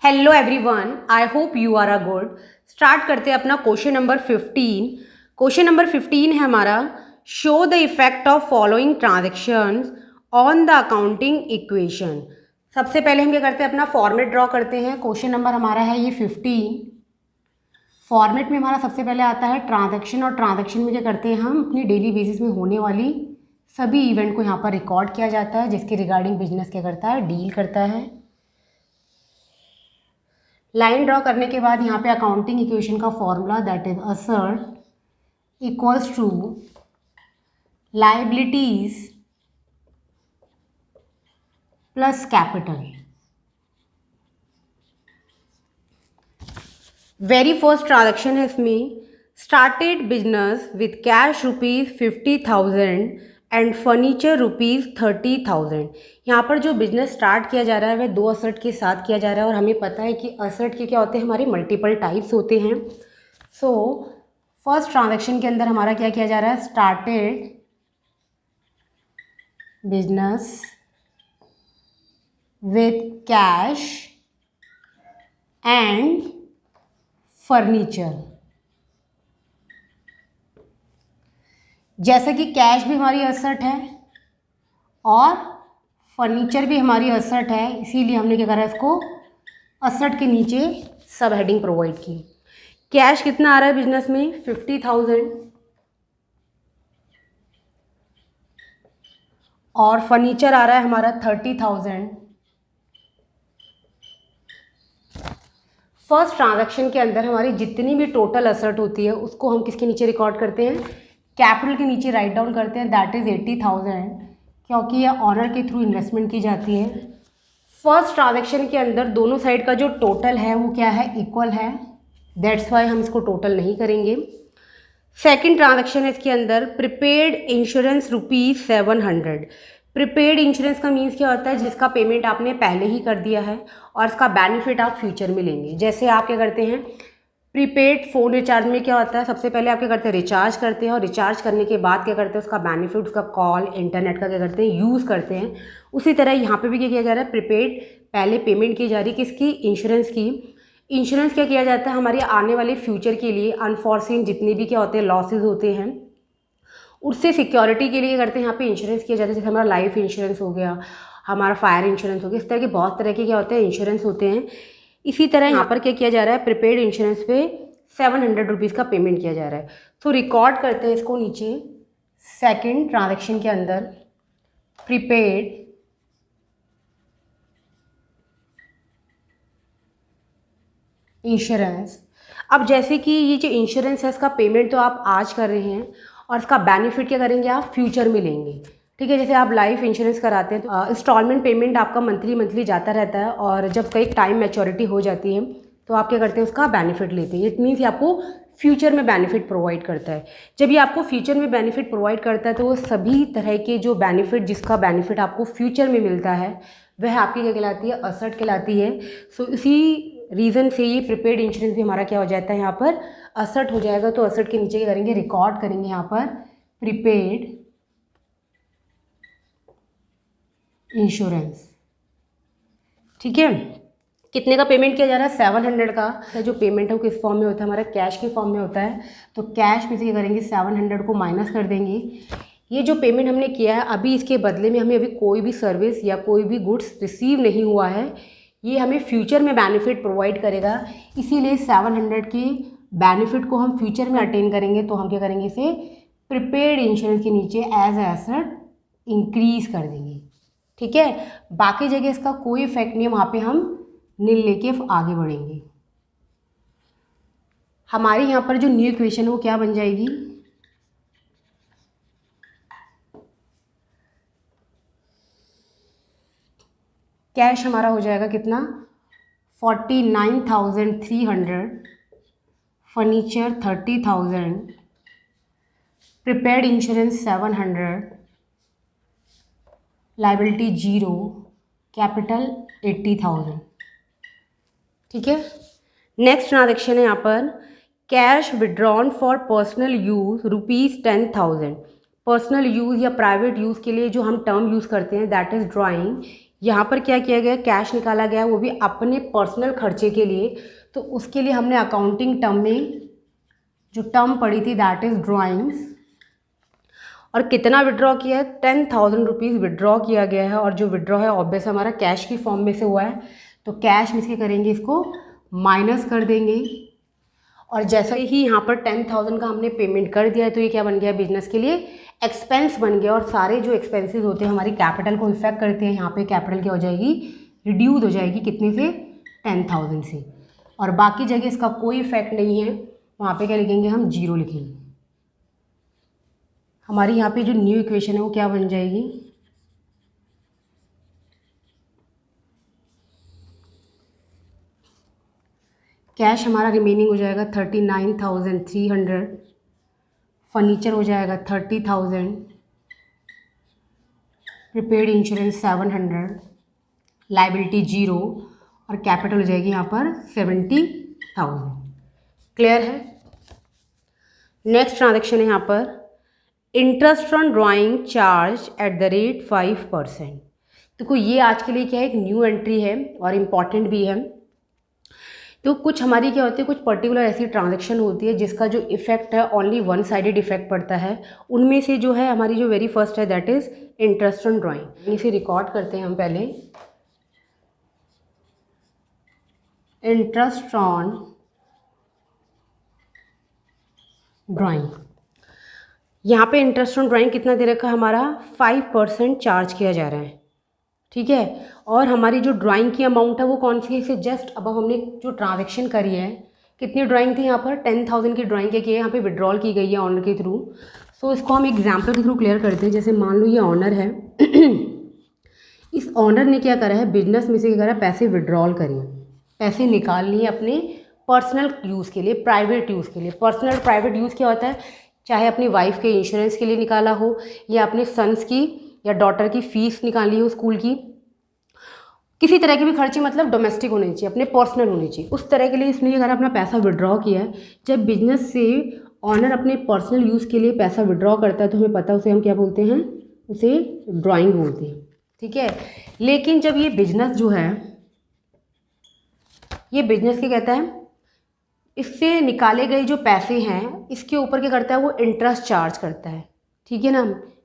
Hello everyone, I hope you are a good. Start करते हैं अपना क्वेश्चन नंबर 15। क्वेश्चन नंबर 15 है हमारा, show the effect of following transactions on the accounting equation. सबसे पहले हम क्या करते हैं, अपना फॉर्मेट ड्रॉ करते हैं। क्वेश्चन नंबर हमारा है ये 15। फॉर्मेट में हमारा सबसे पहले आता है ट्रांजैक्शन, और ट्रांजैक्शन में क्या करते हैं हम अपनी डेली बेसिस में होने वाली सभी इवेंट को यहाँ पर रिकॉर्ड किया जाता है, जिसके रिगार्डिंग बिजनेस क्या करता है, डील करता है। लाइन ड्रॉ करने के बाद यहाँ पे अकाउंटिंग इक्वेशन का फॉर्मूला दैट इज असर्ट equals to liabilities plus capital. Very first transaction है इसमें, started business with cash ₹50,000 and furniture ₹30,000। यहाँ पर जो बिजनेस स्टार्ट किया जा रहा है वह दो असर्ट के साथ किया जा रहा है, और हमें पता है कि असर्ट के क्या होते हैं, हमारे मल्टीपल टाइप्स होते हैं। सो फर्स्ट ट्रांजैक्शन के अंदर हमारा क्या किया जा रहा है, started business with cash and furniture. जैसे कि कैश भी हमारी असर्ट है और फर्नीचर भी हमारी असर्ट है, इसीलिए हमने क्या करा, इसको असर्ट के नीचे सब हेडिंग प्रोवाइड की। कैश कितना आ रहा है बिजनेस में, 50,000, और फर्नीचर आ रहा है हमारा 30,000। फर्स्ट ट्रांजैक्शन के अंदर हमारी जितनी भी टोटल असर्ट होती है उसको हम किसके नीचे रिकॉर्ड करते हैं, कैपिटल के नीचे राइट डाउन करते हैं, दैट इज़ 80,000, क्योंकि ये ऑनर के थ्रू इन्वेस्टमेंट की जाती है। फर्स्ट ट्रांजैक्शन के अंदर दोनों साइड का जो टोटल है वो क्या है, इक्वल है, दैट्स वाई हम इसको टोटल नहीं करेंगे। सेकंड ट्रांजैक्शन है इसके अंदर, प्रीपेड इंश्योरेंस ₹700। प्रीपेड इंश्योरेंस का मीन्स क्या होता है, जिसका पेमेंट आपने पहले ही कर दिया है और इसका बेनिफिट आप फ्यूचर में लेंगे। जैसे आप क्या करते हैं, प्रीपेड फ़ोन रिचार्ज में क्या होता है, सबसे पहले आप क्या करते हैं, रिचार्ज करते हैं, और रिचार्ज करने के बाद क्या करते हैं, उसका बेनिफिट, उसका कॉल, इंटरनेट का क्या करते हैं, यूज़ करते हैं। उसी तरह यहाँ पे भी क्या किया जा रहा है, प्रीपेड पहले पेमेंट की जा रही है, किसकी, इंश्योरेंस की। इंश्योरेंस क्या किया जाता है, हमारे आने वाले फ्यूचर के लिए अनफॉर्सीन जितने भी क्या होते हैं, लॉसेज होते हैं, उससे सिक्योरिटी के लिए करते हैं यहाँ पे इंश्योरेंस किया जाता है। जैसे हमारा लाइफ इंश्योरेंस हो गया, हमारा फायर इंश्योरेंस हो गया, इस तरह के बहुत तरह के क्या होते हैं, इंश्योरेंस होते हैं। इसी तरह यहाँ पर क्या किया जा रहा है, प्रीपेड इंश्योरेंस पे ₹700 का पेमेंट किया जा रहा है। तो रिकॉर्ड करते हैं इसको नीचे, सेकंड ट्रांजैक्शन के अंदर प्रीपेड इंश्योरेंस। अब जैसे कि ये जो इंश्योरेंस है इसका पेमेंट तो आप आज कर रहे हैं, और इसका बेनिफिट क्या करेंगे, आप फ्यूचर में लेंगे। ठीक है, जैसे आप लाइफ इंश्योरेंस कराते हैं तो इंस्टॉलमेंट पेमेंट आपका मंथली जाता रहता है, और जब कई टाइम मैच्योरिटी हो जाती है तो आप क्या करते हैं, उसका बेनिफिट लेते हैं। इट मीन्स ये आपको फ्यूचर में बेनिफिट प्रोवाइड करता है। जब ये आपको फ्यूचर में बेनिफिट प्रोवाइड करता है तो वो सभी तरह के जो बेनिफिट, जिसका बेनिफिट आपको फ्यूचर में मिलता है, वह आपकी क्या कहलाती है, असर्ट कहलाती है। सो इसी रीज़न से ये प्रीपेड इंश्योरेंस भी हमारा क्या हो जाता है, यहाँ पर असर्ट हो जाएगा। तो असर्ट के नीचे क्या करेंगे, रिकॉर्ड करेंगे यहाँ पर प्रीपेड इंश्योरेंस। ठीक है, कितने का पेमेंट किया जा रहा है, 700 का। जो पेमेंट है वो किस फॉर्म में होता है, हमारा कैश के फॉर्म में होता है। तो कैश में से क्या करेंगे, 700 को माइनस कर देंगे। ये जो पेमेंट हमने किया है अभी, इसके बदले में हमें अभी कोई भी सर्विस या कोई भी गुड्स रिसीव नहीं हुआ है, ये हमें फ्यूचर में बेनिफिट प्रोवाइड करेगा। इसीलिए 700 के बेनिफिट को हम फ्यूचर में अटेन करेंगे, तो हम क्या करेंगे, इसे प्रीपेड इंश्योरेंस के नीचे एज एसेट इंक्रीज कर देंगे। ठीक है, बाकी जगह इसका कोई इफेक्ट नहीं है, वहाँ पे हम नील लेके आगे बढ़ेंगे। हमारी यहाँ पर जो न्यू इक्वेशन है वो क्या बन जाएगी, कैश हमारा हो जाएगा कितना, 49,300, furniture 30,000, prepaid insurance 700, liability 0, capital 80,000। ठीक है, नेक्स्ट ट्रांजेक्शन है यहाँ पर, cash withdrawn for personal use ₹10,000। Personal use या प्राइवेट यूज़ के लिए जो हम टर्म यूज़ करते हैं, दैट इज़ ड्राइंग, यहाँ पर क्या किया गया, कैश निकाला गया, वो भी अपने पर्सनल खर्चे के लिए। तो उसके लिए हमने अकाउंटिंग टर्म में जो टर्म पढ़ी थी दैट इज़ ड्राइंग्स, और कितना विड्रॉ किया है, 10,000 रुपीज़ विड्रॉ किया गया है। और जो विड्रॉ है ऑब्वियस हमारा कैश की फॉर्म में से हुआ है, तो कैश में से करेंगे, इसको माइनस कर देंगे। और जैसा ही यहाँ पर 10,000 का हमने पेमेंट कर दिया है, तो ये क्या बन गया, बिजनेस के लिए एक्सपेंस बन गया। और सारे जो एक्सपेंसेस होते हैं हमारी कैपिटल को इफेक्ट करते हैं, यहाँ पे कैपिटल क्या हो जाएगी, रिड्यूस हो जाएगी, कितने से, 10,000 से। और बाकी जगह इसका कोई इफेक्ट नहीं है, वहाँ पे क्या लिखेंगे हम, 0 लिखेंगे। हमारी यहाँ पे जो न्यू इक्वेशन है वो क्या बन जाएगी, कैश हमारा रिमेनिंग हो जाएगा 39,300, फर्नीचर हो जाएगा 30,000, प्रीपेड इंश्योरेंस 700, लाइबिलिटी 0, और कैपिटल हो जाएगी यहाँ पर 70,000। क्लियर है। नेक्स्ट ट्रांजैक्शन है यहाँ पर interest on drawing charge at the rate 5%। देखो ये आज के लिए क्या है, एक न्यू एंट्री है और इम्पॉर्टेंट भी है। तो कुछ हमारी क्या होती है, कुछ पर्टिकुलर ऐसी ट्रांजैक्शन होती है जिसका जो इफेक्ट है ओनली वन साइडेड इफेक्ट पड़ता है। उनमें से जो है हमारी जो वेरी फर्स्ट है that is interest on drawing. इसे रिकॉर्ड करते हैं हम पहले, इंटरेस्ट ऑन ड्राइंग। यहाँ पे इंटरेस्ट ऑन ड्राइंग कितना दे रखा है, हमारा 5% चार्ज किया जा रहा है, ठीक है। और हमारी जो ड्राइंग की अमाउंट है वो कौन सी है, इसे जस्ट अब हमने जो ट्रांजैक्शन करी है, कितनी ड्राइंग थी यहाँ पर, 10,000 की ड्राइंग क्या की है, यहाँ पे विड्रॉल की गई है ऑनर के थ्रू। सो इसको हम एग्जाम्पल के थ्रू क्लियर करते हैं। जैसे मान लो ये ऑनर है इस ऑनर ने क्या करा है, बिजनेस में से क्या करा है, पैसे विड्रॉल करिए, पैसे निकाल लिए अपने पर्सनल यूज़ के लिए, प्राइवेट यूज़ के लिए। पर्सनल प्राइवेट यूज़ क्या होता है, चाहे अपनी वाइफ के इंश्योरेंस के लिए निकाला हो, या अपने सन्स की या डॉटर की फ़ीस निकाली हो स्कूल की, किसी तरह के भी खर्चे, मतलब डोमेस्टिक होने चाहिए, अपने पर्सनल होने चाहिए, उस तरह के लिए इसने अगर अपना पैसा विड्रॉ किया है। जब बिजनेस से ऑनर अपने पर्सनल यूज़ के लिए पैसा विड्रॉ करता है तो हमें पता है उसे हम क्या बोलते हैं, उसे ड्राइंग बोलते हैं, ठीक है। लेकिन जब ये बिजनेस जो है, ये बिजनेस क्या कहता है, इससे निकाले गए जो पैसे हैं इसके ऊपर क्या करता है, वो इंटरेस्ट चार्ज करता है, ठीक है ना।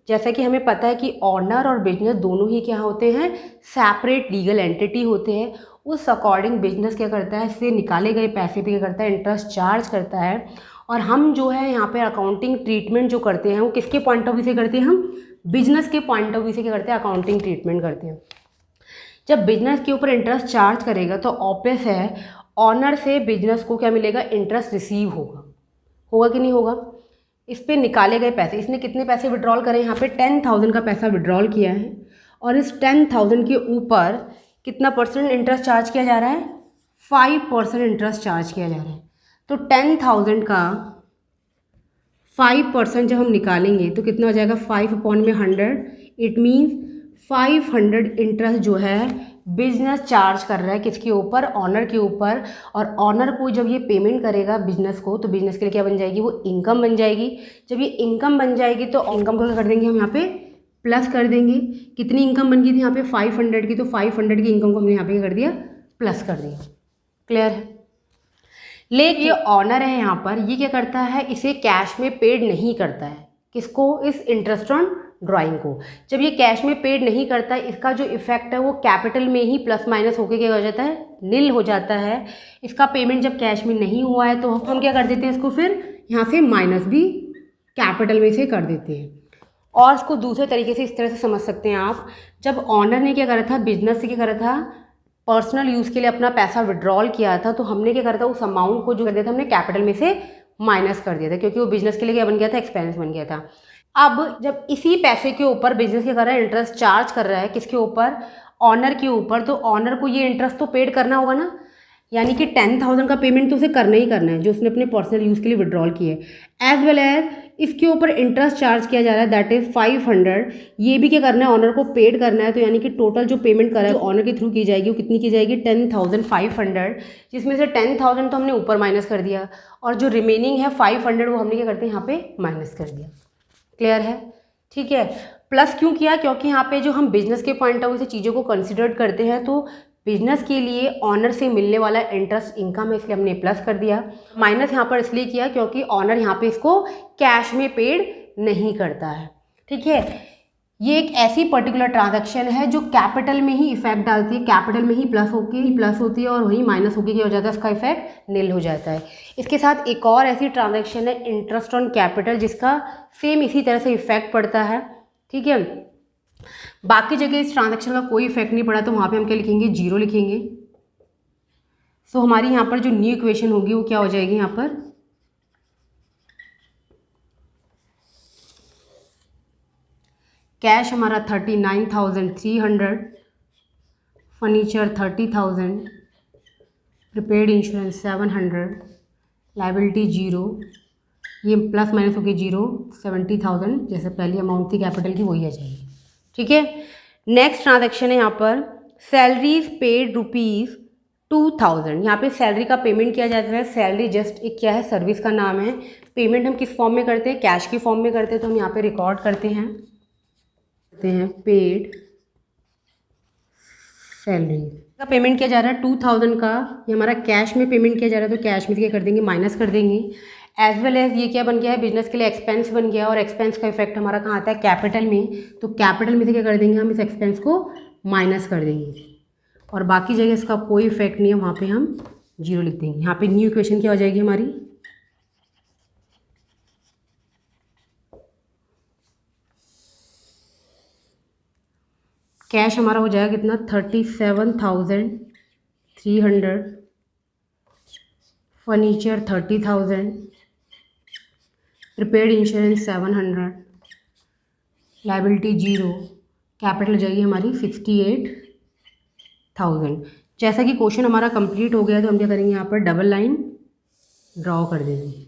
जैसा कि हमें पता है कि ऑनर और बिजनेस दोनों ही क्या होते हैं, सेपरेट लीगल एंटिटी होते हैं। उस अकॉर्डिंग बिजनेस क्या करता है, इससे निकाले गए पैसे पे क्या करता है, इंटरेस्ट चार्ज करता है। और हम जो है यहाँ पे अकाउंटिंग ट्रीटमेंट जो करते हैं वो किसके पॉइंट ऑफ व्यू से करते हैं, हम बिजनेस के पॉइंट ऑफ व्यू से क्या करते हैं, अकाउंटिंग ट्रीटमेंट करते हैं। जब बिजनेस के ऊपर इंटरेस्ट चार्ज करेगा तो ऑब्वियस है ऑनर से बिजनेस को क्या मिलेगा, इंटरेस्ट रिसीव होगा, होगा कि नहीं होगा। इस पे निकाले गए पैसे, इसने कितने पैसे विड्रॉल करे, यहाँ पे 10,000 का पैसा विड्रॉल किया है, और इस 10,000 के ऊपर कितना परसेंट इंटरेस्ट चार्ज किया जा रहा है, 5% इंटरेस्ट चार्ज किया जा रहा है। तो 10,000 का 5% जब हम निकालेंगे तो कितना हो जाएगा, 5/100। इट मीन्स 500 इंटरेस्ट जो है बिजनेस चार्ज कर रहा है किसके ऊपर, ऑनर के ऊपर। और ऑनर को जब ये पेमेंट करेगा बिजनेस को, तो बिजनेस के लिए क्या बन जाएगी, वो इनकम बन जाएगी। जब ये इनकम बन जाएगी तो इनकम को क्या कर देंगे हम, यहाँ पे प्लस कर देंगे। कितनी इनकम बन गई थी यहाँ पे, 500 की, तो 500 की इनकम को हमने यहाँ पे क्या कर दिया, प्लस कर दिया। क्लियर है। लेकिन ये ऑनर है यहाँ पर, ये क्या करता है, इसे कैश में पेड नहीं करता है, किसको, इस इंटरेस्ट ऑन ड्राइंग को। जब ये कैश में पेड नहीं करता है, इसका जो इफेक्ट है वो कैपिटल में ही प्लस माइनस होकर क्या हो जाता है, नील हो जाता है। इसका पेमेंट जब कैश में नहीं हुआ है तो हम क्या कर देते हैं, इसको फिर यहाँ से माइनस भी कैपिटल में से कर देते हैं। और इसको दूसरे तरीके से इस तरह से समझ सकते हैं आप, जब ऑनर ने क्या करा था, बिजनेस से क्या करा था, पर्सनल यूज़ के लिए अपना पैसा विड्रॉल किया था, तो हमने क्या करा था, उस अमाउंट को जो कर दिया था हमने कैपिटल में से माइनस कर दिया था, क्योंकि वो बिजनेस के लिए क्या बन गया था, एक्सपेंस बन गया था। अब जब इसी पैसे के ऊपर बिजनेस क्या कर रहा है, इंटरेस्ट चार्ज कर रहा है, किसके ऊपर, ऑनर के ऊपर, तो ऑनर को ये इंटरेस्ट तो पेड करना होगा ना। यानी कि 10,000 का पेमेंट तो उसे करना ही करना है जो उसने अपने पर्सनल यूज़ के लिए विड्रॉल किया है। एज वेल एज इसके ऊपर इंटरेस्ट चार्ज किया जा रहा है, दैट इज़ 500। ये भी क्या करना है, ऑनर को पेड करना है। तो यानी कि टोटल जो पेमेंट करा है ऑनर के थ्रू की जाएगी, वो कितनी की जाएगी, 10,500, जिसमें से 10,000 तो हमने ऊपर माइनस कर दिया, और जो रिमेनिंग है 500 वो हमने क्या करते हैं, यहाँ पे माइनस कर दिया। क्लियर है, ठीक है। प्लस क्यों किया, क्योंकि यहाँ पे जो हम बिजनेस के पॉइंट ऑफ व्यू से चीज़ों को कंसिडर करते हैं तो बिजनेस के लिए ऑनर से मिलने वाला इंटरेस्ट इनकम है, इसलिए हमने प्लस कर दिया। माइनस यहाँ पर इसलिए किया क्योंकि ऑनर यहाँ पे इसको कैश में पेड नहीं करता है। ठीक है, ये एक ऐसी पर्टिकुलर ट्रांजैक्शन है जो कैपिटल में ही इफेक्ट डालती है, कैपिटल में ही प्लस होती है और वही माइनस होके क्या हो जाता है, इसका इफेक्ट नील हो जाता है। इसके साथ एक और ऐसी ट्रांजैक्शन है इंटरेस्ट ऑन कैपिटल, जिसका सेम इसी तरह से इफेक्ट पड़ता है। ठीक है, बाकी जगह इस ट्रांजैक्शन का कोई इफेक्ट नहीं पड़ा तो वहाँ पे हम क्या लिखेंगे, जीरो लिखेंगे। सो हमारी यहाँ पर जो न्यू इक्वेशन होगी वो क्या हो जाएगी, यहाँ पर कैश हमारा 39,300, furniture 30,000, prepaid insurance 700, liability zero, ये प्लस माइनस होके जीरो, 70,000 जैसे पहली अमाउंट थी कैपिटल की वही आ जाएगी। ठीक है, नेक्स्ट ट्रांजैक्शन है यहाँ पर सैलरीज पेड ₹2,000। यहाँ पे सैलरी का पेमेंट किया जाता है। सैलरी जस्ट एक क्या है, सर्विस का नाम है। पेमेंट हम किस फॉर्म में करते हैं, कैश की फॉर्म में करते हैं, तो हम यहाँ पे रिकॉर्ड करते हैं पेड सैलरी का पेमेंट किया जा रहा है 2,000 का, ये हमारा कैश में पेमेंट किया जा रहा है तो कैश में क्या कर देंगे, माइनस कर देंगे। एज वेल एज ये क्या बन गया है, बिजनेस के लिए एक्सपेंस बन गया और एक्सपेंस का इफेक्ट हमारा कहाँ आता है, कैपिटल में, तो कैपिटल में से क्या कर देंगे, हम इस एक्सपेंस को माइनस कर देंगे और बाकी जगह इसका कोई इफेक्ट नहीं है, वहाँ पे हम जीरो लिख देंगे। यहाँ पे न्यू इक्वेशन क्या हो जाएगी हमारी, कैश हमारा हो जाएगा कितना, 37,300, furniture 30,000, prepaid insurance 700, liability zero, capital हो जाएगी हमारी 68,000। जैसा कि क्वेश्चन हमारा कंप्लीट हो गया तो हम क्या करेंगे, यहाँ पर डबल लाइन ड्रॉ कर देंगे।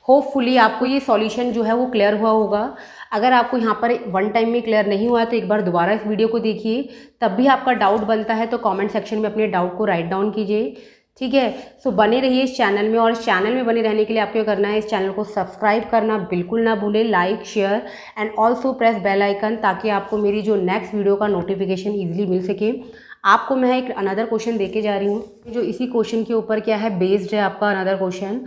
होपफुली आपको ये सॉल्यूशन जो है वो क्लियर हुआ होगा। अगर आपको यहाँ पर वन टाइम में क्लियर नहीं हुआ है तो एक बार दोबारा इस वीडियो को देखिए, तब भी आपका डाउट बनता है तो कमेंट सेक्शन में अपने डाउट को राइट डाउन कीजिए। ठीक है, सो बने रहिए इस चैनल में और इस चैनल में बने रहने के लिए आपको क्या करना है, इस चैनल को सब्सक्राइब करना बिल्कुल ना भूलें, like share and also press bell icon, ताकि आपको मेरी जो नेक्स्ट वीडियो का नोटिफिकेशन ईजिली मिल सके। आपको मैं एक अनदर क्वेश्चन देके जा रही हूँ जो इसी क्वेश्चन के ऊपर क्या है बेस्ड है आपका अनदर क्वेश्चन।